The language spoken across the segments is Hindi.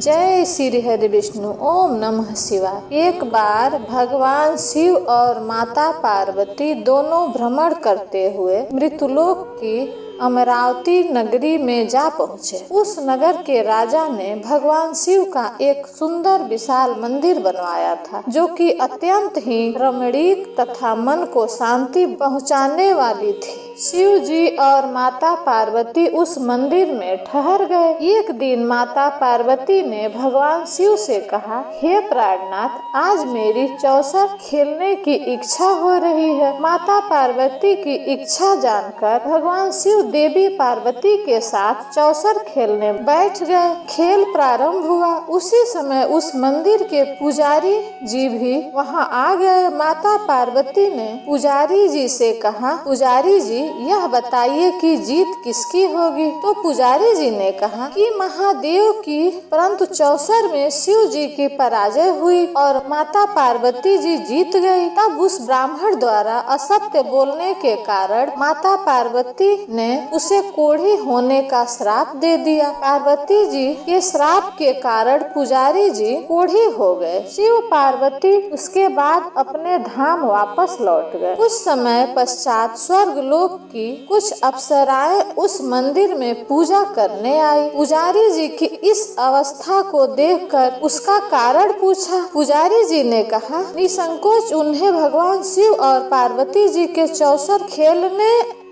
जय श्री हरि विष्णु। ओम नमः शिवाय। एक बार भगवान शिव और माता पार्वती दोनों भ्रमण करते हुए मृत्युलोक की अमरावती नगरी में जा पहुँचे। उस नगर के राजा ने भगवान शिव का एक सुंदर विशाल मंदिर बनवाया था, जो कि अत्यंत ही रमणीक तथा मन को शांति पहुँचाने वाली थी। शिव जी और माता पार्वती उस मंदिर में ठहर गए। एक दिन माता पार्वती ने भगवान शिव से कहा, हे प्राणनाथ, आज मेरी चौसर खेलने की इच्छा हो रही है। माता पार्वती की इच्छा जानकर भगवान शिव देवी पार्वती के साथ चौसर खेलने बैठ गए। खेल प्रारंभ हुआ। उसी समय उस मंदिर के पुजारी जी भी वहां आ गए। माता पार्वती ने पुजारी जी से कहा, पुजारी जी, यह बताइए कि जीत किसकी होगी। तो पुजारी जी ने कहा कि महादेव की, परंतु चौसर में शिव जी की पराजय हुई और माता पार्वती जी जीत गई। तब उस ब्राह्मण द्वारा असत्य बोलने के कारण माता पार्वती ने उसे कोढ़ी होने का श्राप दे दिया। पार्वती जी के श्राप के कारण पुजारी जी कोढ़ी हो गए। शिव पार्वती उसके बाद अपने धाम वापस लौट गए। कुछ समय पश्चात स्वर्ग लोक की कुछ अप्सराएं उस मंदिर में पूजा करने आई। पुजारी जी की इस अवस्था को देखकर उसका कारण पूछा। पुजारी जी ने कहा, निसंकोच उन्हें भगवान शिव और पार्वती जी के चौसर खेलने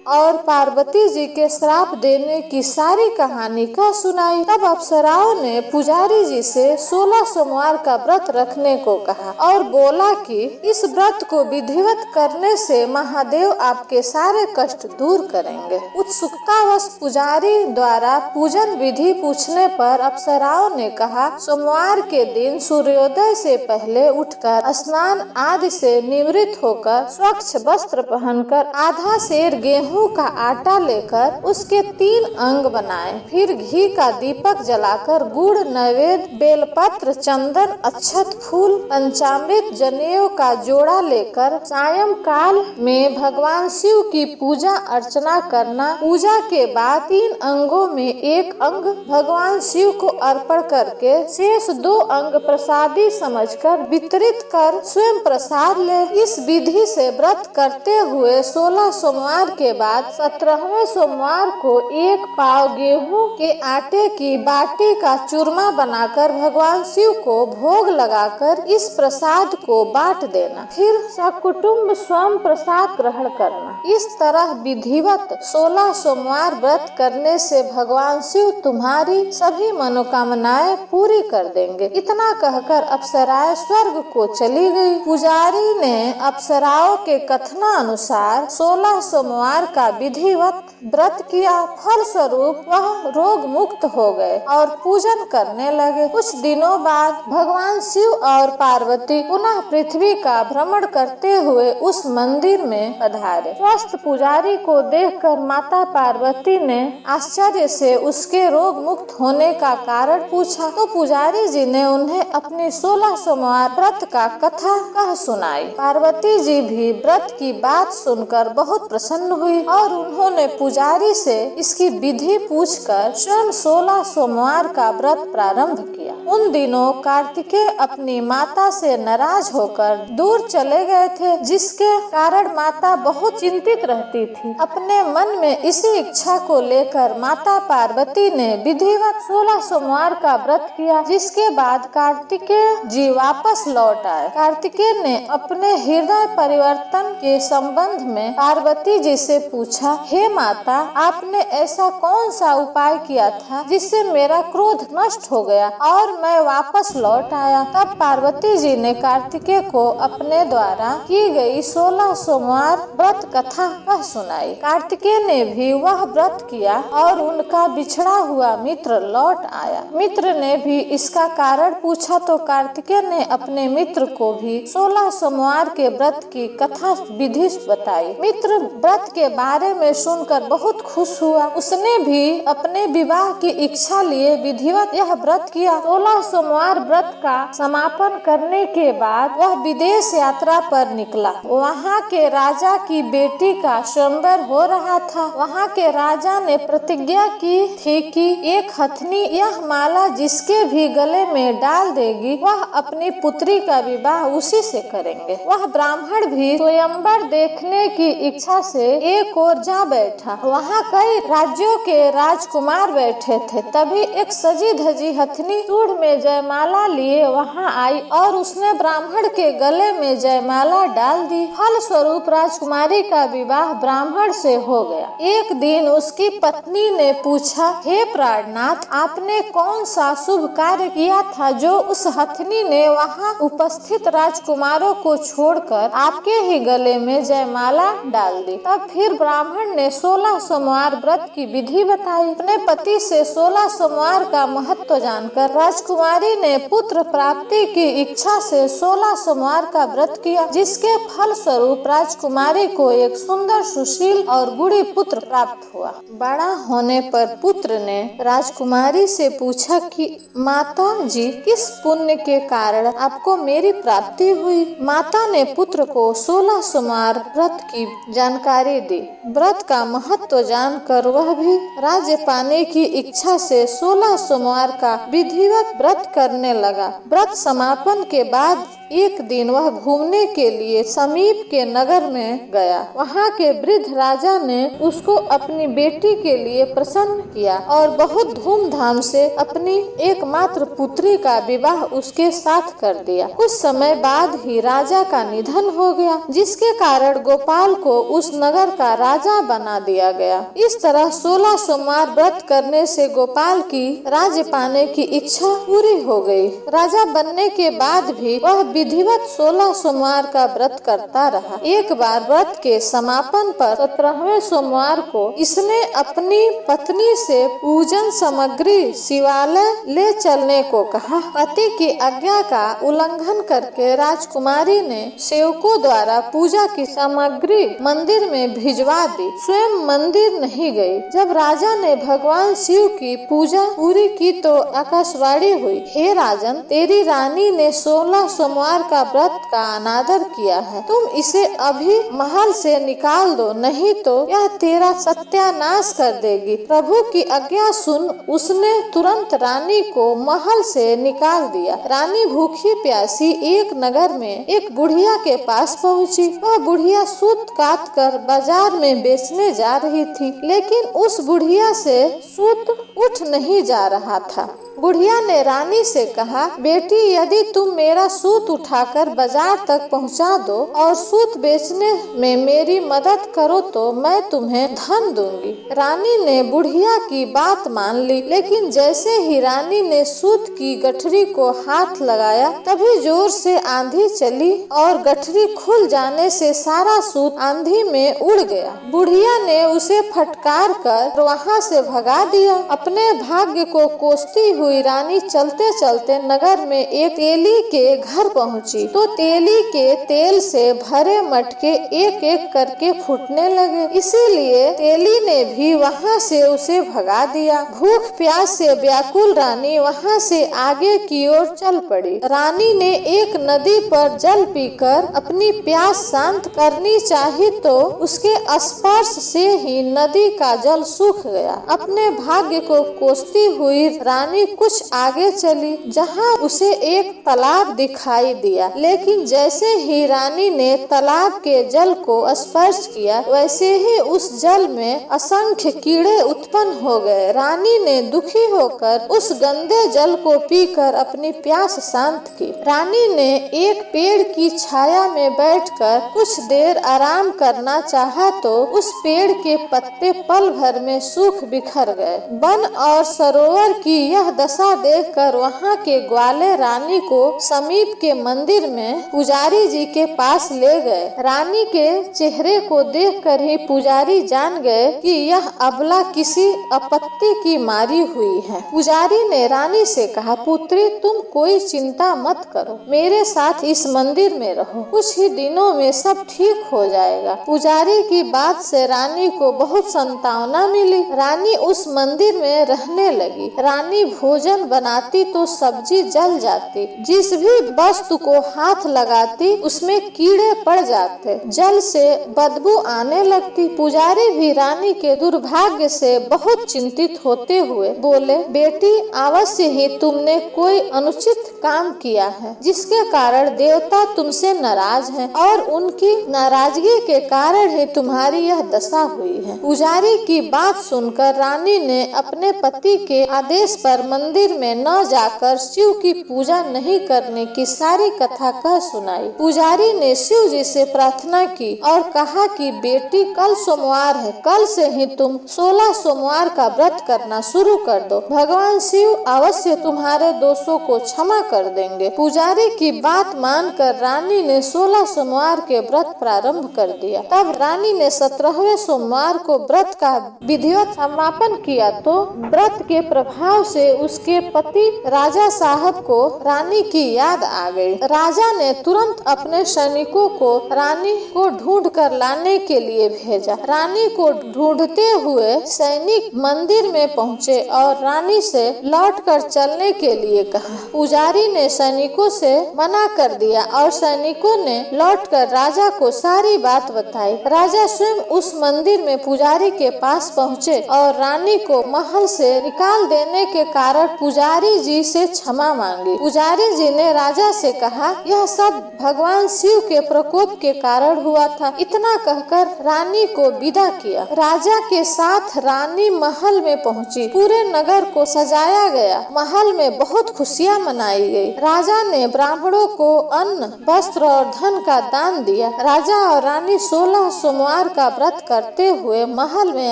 और पार्वती जी के श्राप देने की सारी कहानी का सुनाई। तब अप्सराओं ने पुजारी जी से 16 सोमवार का व्रत रखने को कहा और बोला कि इस व्रत को विधिवत करने से महादेव आपके सारे कष्ट दूर करेंगे। उत्सुकतावश पुजारी द्वारा पूजन विधि पूछने पर अप्सराओं ने कहा, सोमवार के दिन सूर्योदय से पहले उठकर स्नान आदि से निवृत्त होकर स्वच्छ वस्त्र पहनकर आधा सेर गेहूं का आटा लेकर उसके 3 अंग बनाएं। फिर घी का दीपक जलाकर गुड़, नैवेद्य, बेलपत्र, चंदन, अक्षत, फूल, पंचामृत, जनेऊ का जोड़ा लेकर सायंकाल में भगवान शिव की पूजा अर्चना करना। पूजा के बाद 3 अंगों में एक अंग भगवान शिव को अर्पण करके शेष 2 अंग प्रसादी समझकर वितरित कर स्वयं प्रसाद ले। इस विधि से व्रत करते हुए 16 सोमवार के बाद 17वें सोमवार को 1 पाव गेहूं के आटे की बाटी का चूरमा बनाकर भगवान शिव को भोग लगाकर इस प्रसाद को बांट देना। फिर सकुटुम्ब स्वयं प्रसाद ग्रहण करना। इस तरह विधिवत 16 सोमवार व्रत करने से भगवान शिव तुम्हारी सभी मनोकामनाएं पूरी कर देंगे। इतना कहकर अप्सराएं स्वर्ग को चली गई। पुजारी ने अप्सराओं के कथनानुसार 16 सोमवार का विधिवत व्रत किया। फल स्वरूप वह रोग मुक्त हो गए और पूजन करने लगे। कुछ दिनों बाद भगवान शिव और पार्वती पुनः पृथ्वी का भ्रमण करते हुए उस मंदिर में पधारे। स्वस्थ पुजारी को देखकर माता पार्वती ने आश्चर्य से उसके रोग मुक्त होने का कारण पूछा। तो पुजारी जी ने उन्हें अपनी 16 सोमवार व्रत का कथा कह सुनाई। पार्वती जी भी व्रत की बात सुनकर बहुत प्रसन्न हुई और उन्होंने पुजारी से इसकी विधि पूछकर स्वयं 16 सोमवार का व्रत प्रारंभ किया। उन दिनों कार्तिकेय अपनी माता से नाराज होकर दूर चले गए थे, जिसके कारण माता बहुत चिंतित रहती थी। अपने मन में इसी इच्छा को लेकर माता पार्वती ने विधिवत 16 सोमवार का व्रत किया, जिसके बाद कार्तिकेय जी वापस लौट आए। कार्तिकेय ने अपने हृदय परिवर्तन के संबंध में पार्वती जी से पूछा, हे माता, आपने ऐसा कौन सा उपाय किया था जिससे मेरा क्रोध नष्ट हो गया और मैं वापस लौट आया। तब पार्वती जी ने कार्तिकेय को अपने द्वारा की गई 16 सोमवार व्रत कथा कह सुनाई। कार्तिकेय ने भी वह व्रत किया और उनका बिछड़ा हुआ मित्र लौट आया। मित्र ने भी इसका कारण पूछा तो कार्तिकेय ने अपने मित्र को भी 16 सोमवार के व्रत की कथा विधि बताई। मित्र व्रत के बारे में सुनकर बहुत खुश हुआ। उसने भी अपने विवाह की इच्छा लिए विधिवत यह व्रत किया। 16 सोमवार व्रत का समापन करने के बाद वह विदेश यात्रा पर निकला। वहाँ के राजा की बेटी का स्वयंवर हो रहा था। वहाँ के राजा ने प्रतिज्ञा की थी कि एक हथनी यह माला जिसके भी गले में डाल देगी वह अपनी पुत्री का विवाह उसी से करेंगे। वह ब्राह्मण भी स्वयंवर देखने की इच्छा से एक ओर जा बैठा। वहाँ कई राज्यों के राजकुमार बैठे थे। तभी एक सजी धजी हथनी सूंड में जयमाला लिए वहाँ आई और उसने ब्राह्मण के गले में जयमाला डाल दी। फल स्वरूप राजकुमारी का विवाह ब्राह्मण से हो गया। एक दिन उसकी पत्नी ने पूछा, हे प्राणनाथ, आपने कौन सा शुभ कार्य किया था जो उस हथनी ने वहाँ उपस्थित राजकुमारों को छोड़कर आपके ही गले में जयमाला डाल दी। तब फिर ब्राह्मण ने 16 सोमवार व्रत की विधि बताई। अपने पति से 16 सोमवार का महत्व जानकर राजकुमारी ने पुत्र प्राप्ति की इच्छा से 16 सोमवार का व्रत किया, जिसके फल स्वरूप राजकुमारी को एक सुंदर, सुशील और गुणी पुत्र प्राप्त हुआ। बड़ा होने पर पुत्र ने राजकुमारी से पूछा कि माता जी, किस पुण्य के कारण आपको मेरी प्राप्ति हुई? माता ने पुत्र को 16 सोमवार व्रत की जानकारी दी। व्रत का महत्व जानकर वह भी राज्य पाने की इच्छा से 16 सोमवार का विधिवत व्रत करने लगा। व्रत समापन के बाद एक दिन वह घूमने के लिए समीप के नगर में गया। वहाँ के वृद्ध राजा ने उसको अपनी बेटी के लिए प्रसन्न किया और बहुत धूमधाम से अपनी एकमात्र पुत्री का विवाह उसके साथ कर दिया। कुछ समय बाद ही राजा का निधन हो गया, जिसके कारण गोपाल को उस नगर का राजा बना दिया गया। इस तरह 16 सोमवार व्रत करने से गोपाल की राज्य पाने की इच्छा पूरी हो गई। राजा बनने के बाद भी वह विधिवत 16 सोमवार का व्रत करता रहा। एक बार व्रत के समापन पर 17वें सोमवार को इसने अपनी पत्नी से पूजन सामग्री शिवालय ले चलने को कहा। पति की आज्ञा का उल्लंघन करके राजकुमारी ने सेवकों द्वारा पूजा की सामग्री मंदिर में भिजवा दी। स्वयं मंदिर नहीं गई। जब राजा ने भगवान शिव की पूजा पूरी की तो आकाशवाणी हुई, हे राजन, तेरी रानी ने 16 सोमवार का व्रत का अनादर किया है। तुम इसे अभी महल से निकाल दो, नहीं तो यह तेरा सत्यानाश कर देगी। प्रभु की आज्ञा सुन उसने तुरंत रानी को महल से निकाल दिया। रानी भूखी प्यासी एक नगर में एक बुढ़िया के पास पहुंची। वह बुढ़िया सूत काट कर बाजार में बेचने जा रही थी, लेकिन उस बुढ़िया से सूत उठ नहीं जा रहा था। बुढ़िया ने रानी से कहा, बेटी, यदि तुम मेरा सूत उठाकर बाजार तक पहुंचा दो और सूत बेचने में मेरी मदद करो तो मैं तुम्हें धन दूंगी। रानी ने बुढ़िया की बात मान ली, लेकिन जैसे ही रानी ने सूत की गठरी को हाथ लगाया तभी जोर से आंधी चली और गठरी खुल जाने से सारा सूत आंधी में उड़ गया। बुढ़िया ने उसे फटकार कर वहाँ से भगा दिया। अपने भाग्य को कोसती हुई रानी चलते चलते नगर में एक तेली के घर पहुंची तो तेली के तेल से भरे मटके एक एक करके फूटने लगे। इसीलिए तेली ने भी वहां से उसे भगा दिया। भूख प्यास से व्याकुल रानी वहां से आगे की ओर चल पड़ी। रानी ने एक नदी पर जल पीकर अपनी प्यास शांत करनी चाही तो उसके स्पर्श से ही नदी का जल सूख गया। अपने भाग्य को कोसती हुई रानी कुछ आगे चली जहां उसे एक तालाब दिखाई दिया, लेकिन जैसे ही रानी ने तालाब के जल को स्पर्श किया वैसे ही उस जल में असंख्य कीड़े उत्पन्न हो गए। रानी ने दुखी होकर उस गंदे जल को पीकर अपनी प्यास शांत की। रानी ने एक पेड़ की छाया में बैठकर कुछ देर आराम करना चाहा तो उस पेड़ के पत्ते पल भर में सूख बिखर गए। वन और सरोवर की यह दशा देखकर वहाँ के ग्वाले रानी को समीप के मंदिर में पुजारी जी के पास ले गए। रानी के चेहरे को देखकर ही पुजारी जान गए कि यह अबला किसी आपत्ति की मारी हुई है। पुजारी ने रानी से कहा, पुत्री तुम कोई चिंता मत करो, मेरे साथ इस मंदिर में रहो, कुछ ही दिनों में सब ठीक हो जाएगा। पुजारी की बात से रानी को बहुत सांत्वना मिली। रानी उस मंदिर में रहने लगी। रानी भोजन बनाती तो सब्जी जल जाती, जिस भी वस्तु को हाथ लगाती उसमें कीड़े पड़ जाते, जल से बदबू आने लगती। पुजारी भी रानी के दुर्भाग्य से बहुत चिंतित होते हुए बोले, बेटी अवश्य ही तुमने कोई अनुचित काम किया है, जिसके कारण देवता तुमसे नाराज हैं और उनकी नाराजगी के कारण ही तुम्हारी यह दशा हुई है। पुजारी की बात सुनकर रानी ने अपने पति के आदेश पर मंदिर में न जाकर शिव की पूजा नहीं करने की सारी कथा कह सुनाई। पुजारी ने शिव जी से प्रार्थना की और कहा कि बेटी कल सोमवार है, कल से ही तुम 16 सोमवार का व्रत करना शुरू कर दो, भगवान शिव अवश्य तुम्हारे दोषों को क्षमा कर देंगे। पुजारी की बात मानकर रानी ने 16 सोमवार के व्रत प्रारंभ कर दिया। तब रानी ने 17वें सोमवार को व्रत का विधिवत समापन किया तो व्रत के प्रभाव से उसके पति राजा साहब को रानी की याद आ गई। राजा ने तुरंत अपने सैनिकों को रानी को ढूंढ कर लाने के लिए भेजा। रानी को ढूंढते हुए सैनिक मंदिर में पहुँचे और रानी से लौटकर चलने के लिए कहा। पुजारी ने सैनिकों से मना कर दिया और सैनिकों ने लौटकर राजा को सारी बात बताई। राजा स्वयं उस मंदिर में पुजारी के पास पहुँचे और रानी को महल से निकाल देने के कारण पुजारी जी से क्षमा मांगी। पुजारी जी ने राजा से कहा, यह सब भगवान शिव के प्रकोप के कारण हुआ था। इतना कहकर रानी को विदा किया। राजा के साथ रानी महल में पहुंची। पूरे नगर को सजाया गया। महल में बहुत खुशियां मनाई गई। राजा ने ब्राह्मणों को अन्न, वस्त्र और धन का दान दिया। राजा और रानी 16 सोमवार का व्रत करते हुए महल में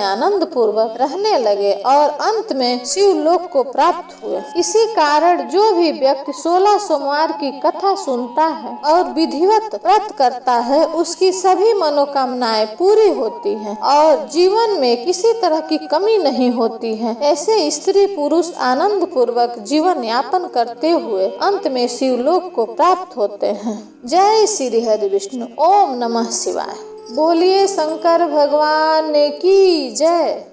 आनंद पूर्वक रहने लगे और अंत में शिवलोक को प्राप्त हुए। इसी कारण जो भी व्यक्ति 16 सोमवार की कथा सुनता है और विधिवत व्रत करता है, उसकी सभी मनोकामनाएं पूरी होती हैं और जीवन में किसी तरह की कमी नहीं होती है। ऐसे स्त्री पुरुष आनंद पूर्वक जीवन यापन करते हुए अंत में शिवलोक को प्राप्त होते हैं। जय श्री हरि विष्णु। ओम नमः शिवाय। बोलिए शंकर भगवान की जय।